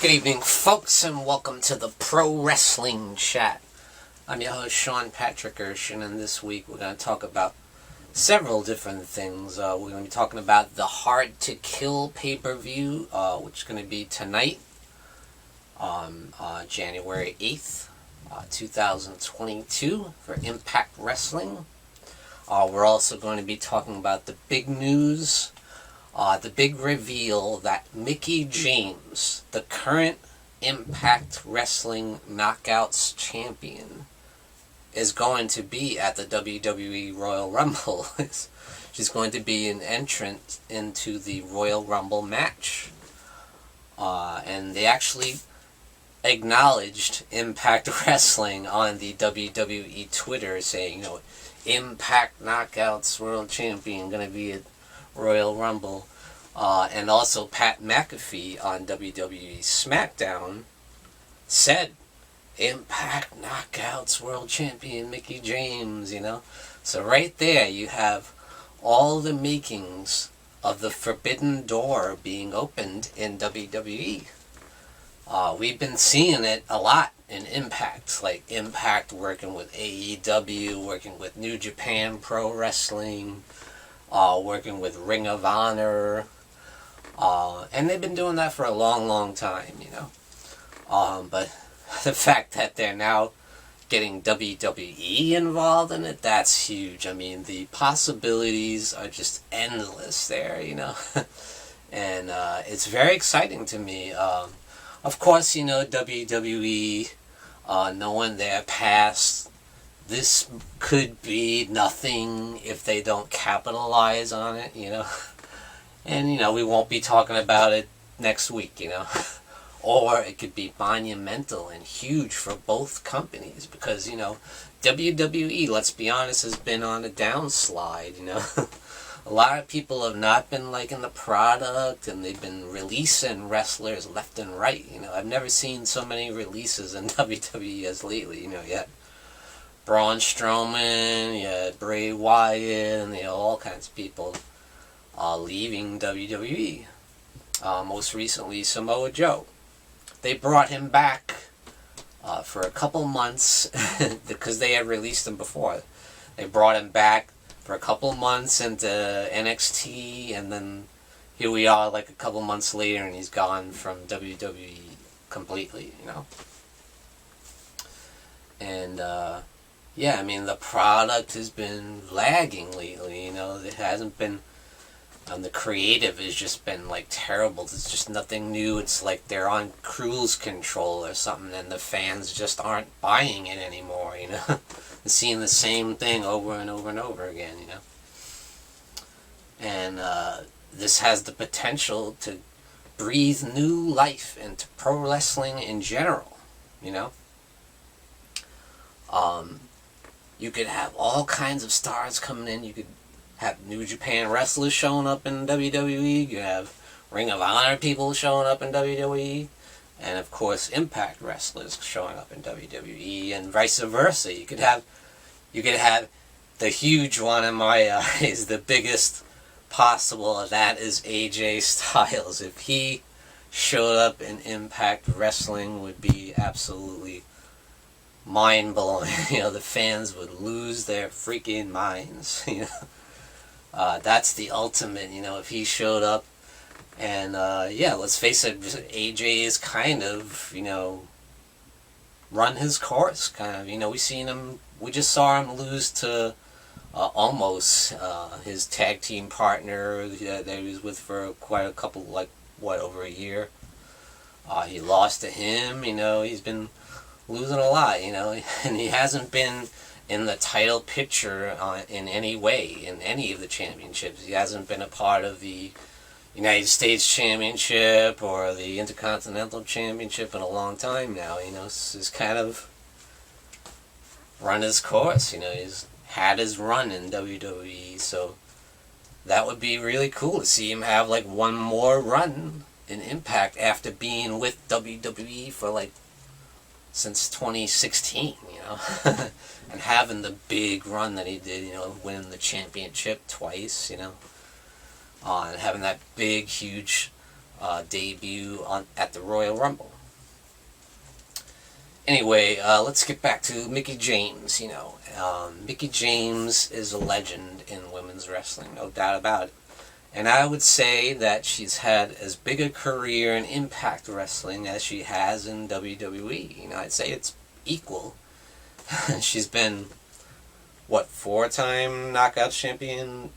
Good evening, folks, and welcome to the Pro Wrestling Chat. I'm your host, Sean Patrick Erschen, and this week we're going to talk about several different things. We're going to be talking about the Hard to Kill pay-per-view, which is going to be tonight, January 8th, 2022, for Impact Wrestling. We're also going to be talking about the big news, the big reveal that Mickie James, the current Impact Wrestling Knockouts champion, is going to be at the WWE Royal Rumble. She's going to be an entrant into the Royal Rumble match. And they actually acknowledged Impact Wrestling on the WWE Twitter, saying, Impact Knockouts World Champion going to be at Royal Rumble. And also Pat McAfee on WWE SmackDown said, Impact Knockouts World Champion Mickie James, So right there you have all the makings of the Forbidden Door being opened in WWE. We've been seeing it a lot in Impact, like Impact working with AEW, working with New Japan Pro Wrestling, working with Ring of Honor, and they've been doing that for a long time, but the fact that they're now getting WWE involved in it, that's huge. I mean, the possibilities are just endless there, and it's very exciting to me. Of course, WWE, knowing their past, this could be nothing if they don't capitalize on it, And, we won't be talking about it next week, Or it could be monumental and huge for both companies because, WWE, let's be honest, has been on a downslide, A lot of people have not been liking the product, and they've been releasing wrestlers left and right, I've never seen so many releases in WWE as lately, You had Braun Strowman, you had Bray Wyatt, and all kinds of people leaving WWE. Most recently, Samoa Joe. They brought him back for a couple months because they had released him before. They brought him back for a couple months into NXT, and then here we are like a couple months later, and he's gone from WWE completely, And, the product has been lagging lately, It hasn't been, the creative has just been, terrible. It's just nothing new. It's like they're on cruise control or something, and the fans just aren't buying it anymore, They're seeing the same thing over and over and over again, And this has the potential to breathe new life into pro wrestling in general, You could have all kinds of stars coming in. You could have New Japan wrestlers showing up in WWE. You have Ring of Honor people showing up in WWE. And, of course, Impact wrestlers showing up in WWE, and vice versa. You could have the huge one in my eyes, the biggest possible of that is AJ Styles. If he showed up in Impact Wrestling, would be absolutely mind-blowing. The fans would lose their freaking minds. That's the ultimate, if he showed up. And, let's face it, AJ is kind of, run his course, kind of. We just saw him lose to Almost, his tag team partner that he was with for quite a couple, over a year. He lost to him, he's been losing a lot, and he hasn't been in the title picture in any way, in any of the championships. He hasn't been a part of the United States Championship or the Intercontinental Championship in a long time now, He's kind of run his course, He's had his run in WWE, so that would be really cool to see him have, one more run in Impact after being with WWE for, since 2016, and having the big run that he did, winning the championship twice, and having that big, huge debut at the Royal Rumble. Anyway, let's get back to Mickie James. Mickie James is a legend in women's wrestling, no doubt about it. And I would say that she's had as big a career in Impact Wrestling as she has in WWE. I'd say it's equal. She's been, 4-time knockout champion?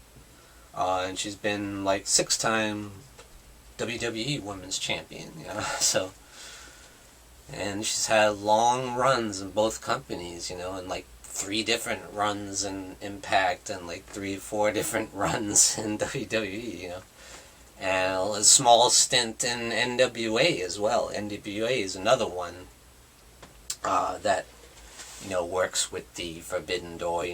And she's been, 6-time WWE Women's Champion, so... And she's had long runs in both companies, and 3 different runs in Impact and 3 or 4 different runs in WWE, And a small stint in NWA as well. NWA is another one that, works with the Forbidden Door,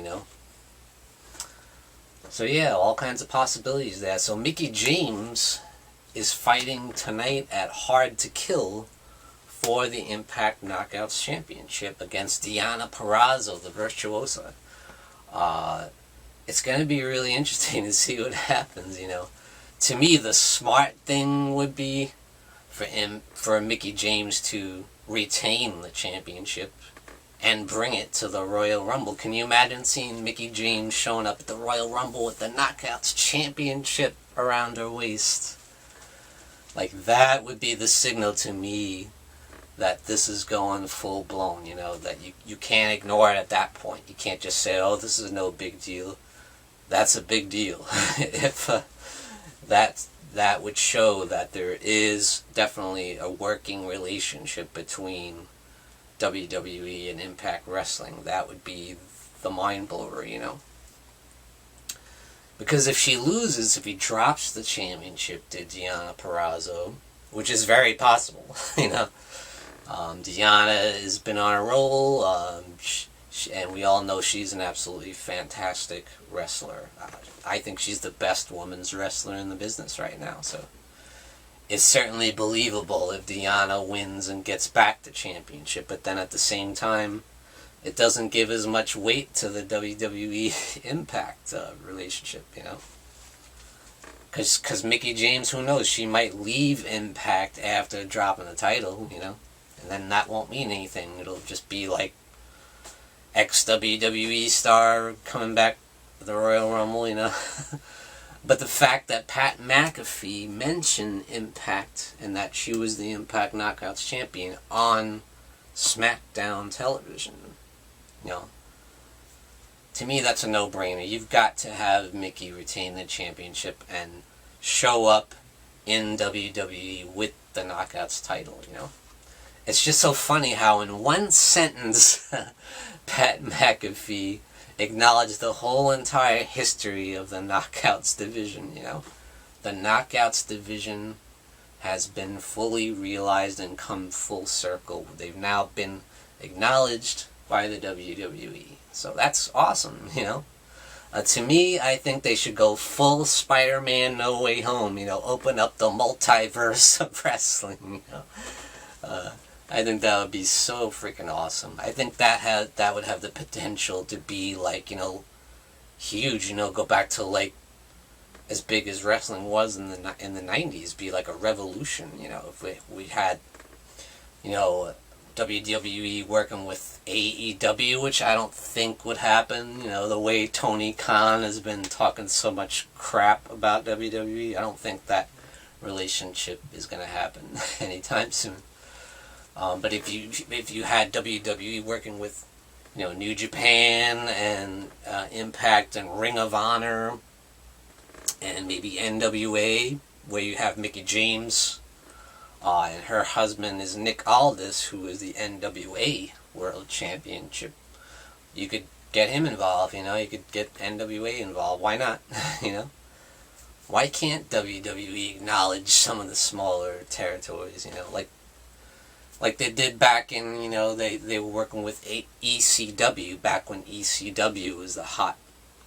So yeah, all kinds of possibilities there. So Mickie James is fighting tonight at Hard to Kill for the Impact Knockouts Championship against Deonna Purrazzo, the Virtuosa. It's going to be really interesting to see what happens, To me, the smart thing would be for Mickie James to retain the championship and bring it to the Royal Rumble. Can you imagine seeing Mickie James showing up at the Royal Rumble with the Knockouts Championship around her waist? That would be the signal to me that this is going full blown, that you can't ignore it at that point. You can't just say, oh, this is no big deal. That's a big deal. If that would show that there is definitely a working relationship between WWE and Impact Wrestling. That would be the mind blower, Because if she loses, if he drops the championship to Deonna Purrazzo, which is very possible, Deonna has been on a roll, and we all know she's an absolutely fantastic wrestler. I think she's the best women's wrestler in the business right now, so it's certainly believable if Deonna wins and gets back the championship, but then at the same time, it doesn't give as much weight to the WWE Impact relationship, Because Mickie James, who knows, she might leave Impact after dropping the title, and then that won't mean anything. It'll just be like ex-WWE star coming back to the Royal Rumble, But the fact that Pat McAfee mentioned Impact and that she was the Impact Knockouts champion on SmackDown television, to me that's a no-brainer. You've got to have Mickie retain the championship and show up in WWE with the Knockouts title, It's just so funny how in one sentence Pat McAfee acknowledged the whole entire history of the Knockouts division, The Knockouts division has been fully realized and come full circle. They've now been acknowledged by the WWE. So that's awesome, To me, I think they should go full Spider-Man No Way Home, open up the multiverse of wrestling, I think that would be so freaking awesome. I think that would have the potential to be huge, go back to as big as wrestling was in the 90s, be like a revolution, if we had, WWE working with AEW, which I don't think would happen, the way Tony Khan has been talking so much crap about WWE, I don't think that relationship is going to happen anytime soon. But if you had WWE working with, New Japan and Impact and Ring of Honor and maybe NWA, where you have Mickie James and her husband is Nick Aldis, who is the NWA World Championship, you could get him involved, you could get NWA involved. Why not? Why can't WWE acknowledge some of the smaller territories, like they did back in, they were working with ECW back when ECW was the hot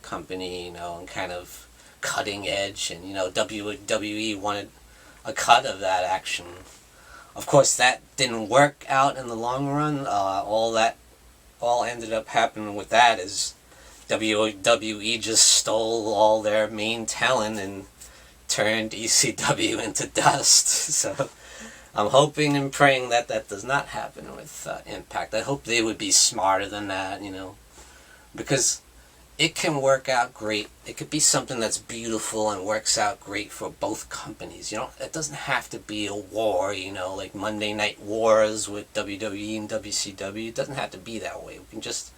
company, and kind of cutting edge, and, WWE wanted a cut of that action. Of course, that didn't work out in the long run. All ended up happening with that is WWE just stole all their main talent and turned ECW into dust. So I'm hoping and praying that that does not happen with Impact. I hope they would be smarter than that, you know, because it can work out great. It could be something that's beautiful and works out great for both companies. You know, it doesn't have to be a war, you know, like Monday Night Wars with WWE and WCW. It doesn't have to be that way. We can just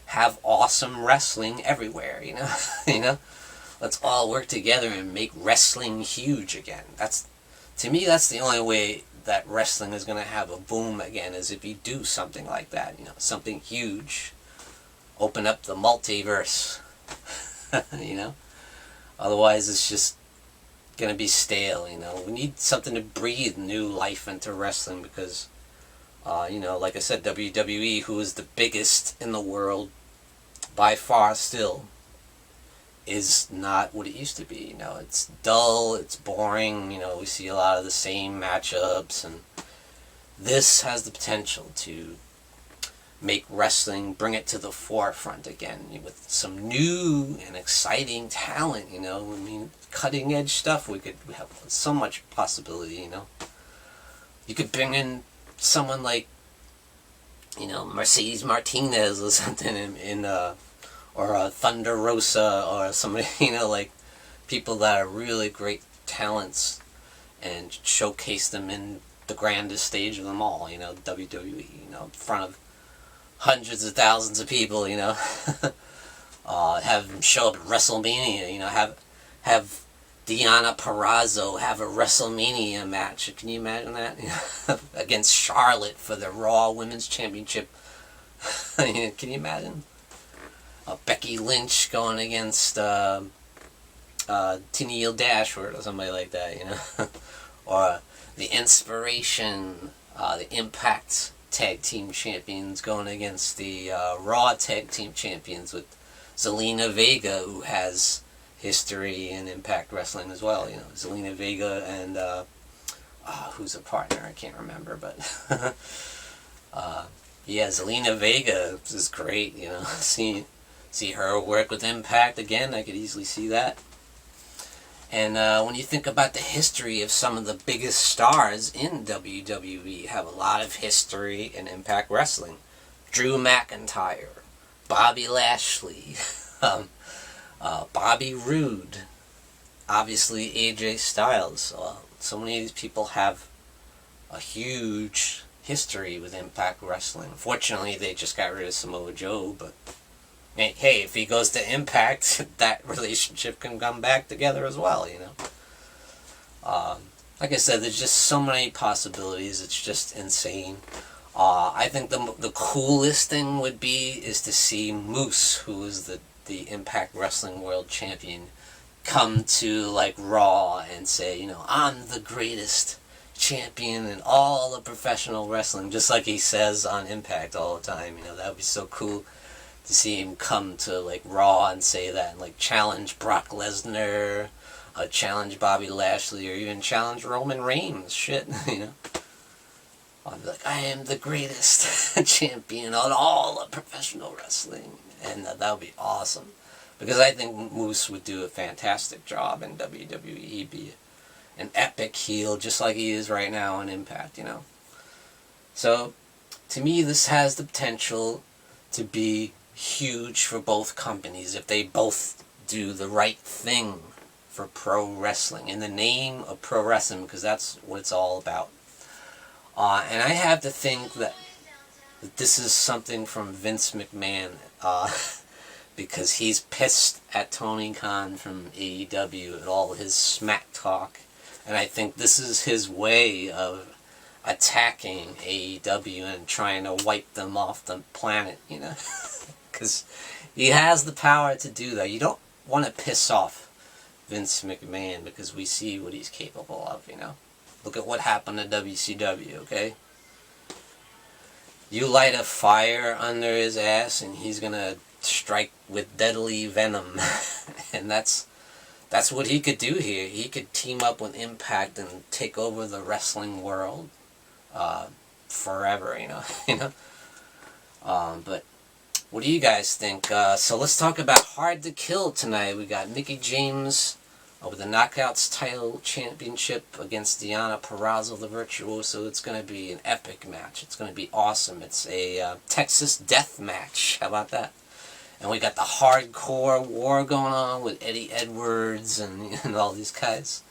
have awesome wrestling everywhere, you know. You know, let's all work together and make wrestling huge again. That's, to me, that's the only way that wrestling is going to have a boom again, is if you do something like that, you know, something huge. Open up the multiverse, you know? Otherwise, it's just going to be stale, you know? We need something to breathe new life into wrestling because, you know, like I said, WWE, who is the biggest in the world by far still, is not what it used to be, you know? It's dull, it's boring, you know, we see a lot of the same matchups, and this has the potential to make wrestling, bring it to the forefront again with some new and exciting talent, you know. I mean, cutting edge stuff. We have so much possibility, you know. You could bring in someone like, you know, Mercedes Martinez or something or Thunder Rosa or somebody, you know, like people that are really great talents and showcase them in the grandest stage of them all, you know, WWE, you know, in front of hundreds of thousands of people, you know. Have them show up at WrestleMania, you know, have Deonna Purrazzo have a WrestleMania match. Can you imagine that? You know, against Charlotte for the Raw Women's Championship. Can you imagine? Becky Lynch going against Tennille Dashwood or somebody like that, you know. Or the Inspiration, the Impact Tag Team Champions going against the Raw Tag Team Champions with Zelina Vega, who has history in Impact Wrestling as well. You know, Zelina Vega and who's a partner? I can't remember, but yeah, Zelina Vega is great. You know, see her work with Impact again. I could easily see that. And when you think about the history of some of the biggest stars in WWE, have a lot of history in Impact Wrestling. Drew McIntyre, Bobby Lashley, Bobby Roode, obviously AJ Styles. So many of these people have a huge history with Impact Wrestling. Fortunately, they just got rid of Samoa Joe, but hey, if he goes to Impact, that relationship can come back together as well, you know. Like I said, there's just so many possibilities. It's just insane. I think the coolest thing would be is to see Moose, who is the Impact Wrestling World Champion, come to like Raw and say, you know, I'm the greatest champion in all of professional wrestling, just like he says on Impact all the time. You know, that would be so cool to see him come to like Raw and say that, and like challenge Brock Lesnar, challenge Bobby Lashley, or even challenge Roman Reigns. Shit, you know. I'd be like, I am the greatest champion on all of professional wrestling, and that would be awesome. Because I think Moose would do a fantastic job in WWE. He'd be an epic heel, just like he is right now on Impact, you know. So, to me, this has the potential to be huge for both companies if they both do the right thing for pro wrestling, in the name of pro wrestling, because that's what it's all about. And I have to think that this is something from Vince McMahon, because he's pissed at Tony Khan from AEW and all his smack talk, and I think this is his way of attacking AEW and trying to wipe them off the planet, you know. Because he has the power to do that. You don't want to piss off Vince McMahon, because we see what he's capable of, you know. Look at what happened to WCW, okay? You light a fire under his ass and he's gonna strike with deadly venom. And that's what he could do here. He could team up with Impact and take over the wrestling world forever, you know. You know. But what do you guys think? So let's talk about Hard to Kill tonight. We got Mickie James with the Knockouts title championship against Deonna Purrazzo, the Virtuoso. It's going to be an epic match. It's going to be awesome. It's a Texas death match. How about that? And we got the hardcore war going on with Eddie Edwards and all these guys.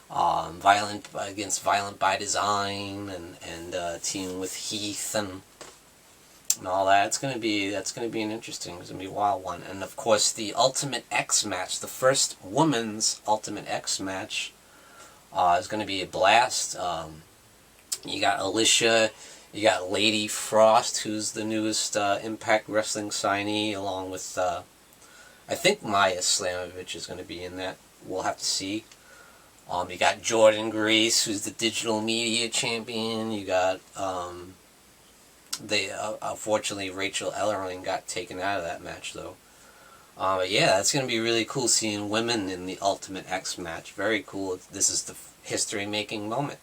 Violent against Violent by Design and teaming with Heath and all that. That's gonna be an interesting, it's gonna be a wild one. And of course the Ultimate X match, the first women's Ultimate X match, is gonna be a blast. You got Alicia, you got Lady Frost, who's the newest Impact Wrestling signee, along with I think Maya Slamovich is gonna be in that. We'll have to see. You got Jordan Grace, who's the digital media champion. You got unfortunately Rachel Ellering got taken out of that match though. But yeah, that's going to be really cool seeing women in the Ultimate X match. Very cool. This is the history-making moment.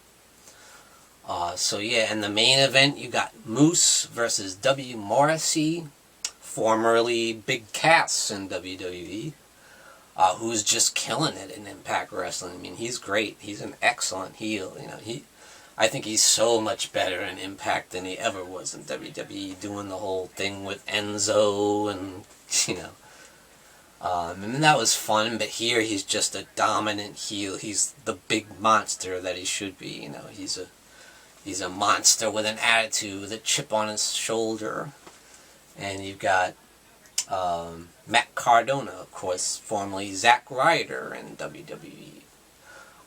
So yeah, in the main event, you got Moose versus W. Morrissey, formerly Big Cass in WWE, who's just killing it in Impact Wrestling. I mean, he's great. He's an excellent heel. You know, I think he's so much better in Impact than he ever was in WWE, doing the whole thing with Enzo and, you know. And that was fun, but here he's just a dominant heel. He's the big monster that he should be, you know. He's a monster with an attitude, with a chip on his shoulder. And you've got Matt Cardona, of course, formerly Zack Ryder in WWE.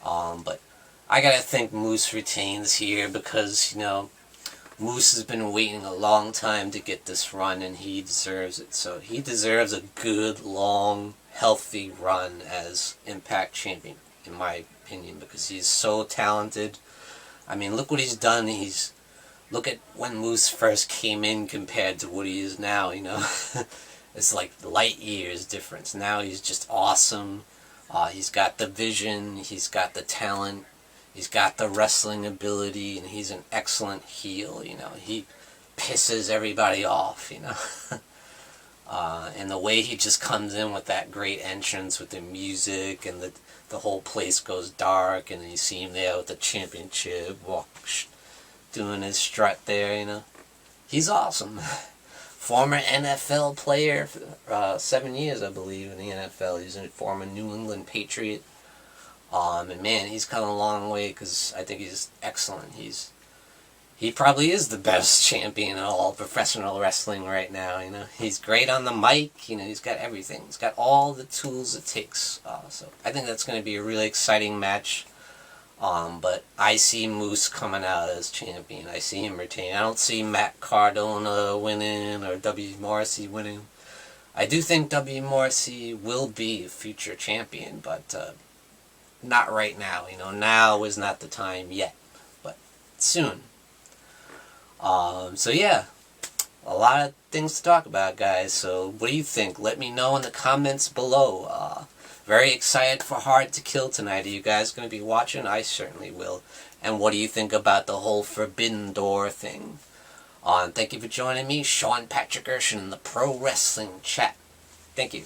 But I gotta think Moose retains here because, you know, Moose has been waiting a long time to get this run and he deserves it. So he deserves a good, long, healthy run as Impact Champion, in my opinion, because he's so talented. I mean, look what he's done. Look at when Moose first came in compared to what he is now, you know. It's like light years difference. Now he's just awesome. He's got the vision, he's got the talent, he's got the wrestling ability, and he's an excellent heel, you know. He pisses everybody off, you know. And the way he just comes in with that great entrance with the music and the whole place goes dark, and then you see him there with the championship, doing his strut there, you know. He's awesome. Former NFL player, 7 years, I believe, in the NFL. He's a former New England Patriot. And man, he's come a long way because I think he's excellent. He probably is the best champion in all professional wrestling right now, you know. He's great on the mic, you know, he's got everything. He's got all the tools it takes. So I think that's going to be a really exciting match. But I see Moose coming out as champion. I see him retain. I don't see Matt Cardona winning or W. Morrissey winning. I do think W. Morrissey will be a future champion, but not right now. You know, now is not the time yet, but soon. So yeah, a lot of things to talk about, guys. So what do you think? Let me know in the comments below. Very excited for Hard to Kill tonight. Are you guys going to be watching? I certainly will. And what do you think about the whole Forbidden Door thing? And thank you for joining me, Sean Patrick Erschen, in the Pro Wrestling Chat. Thank you.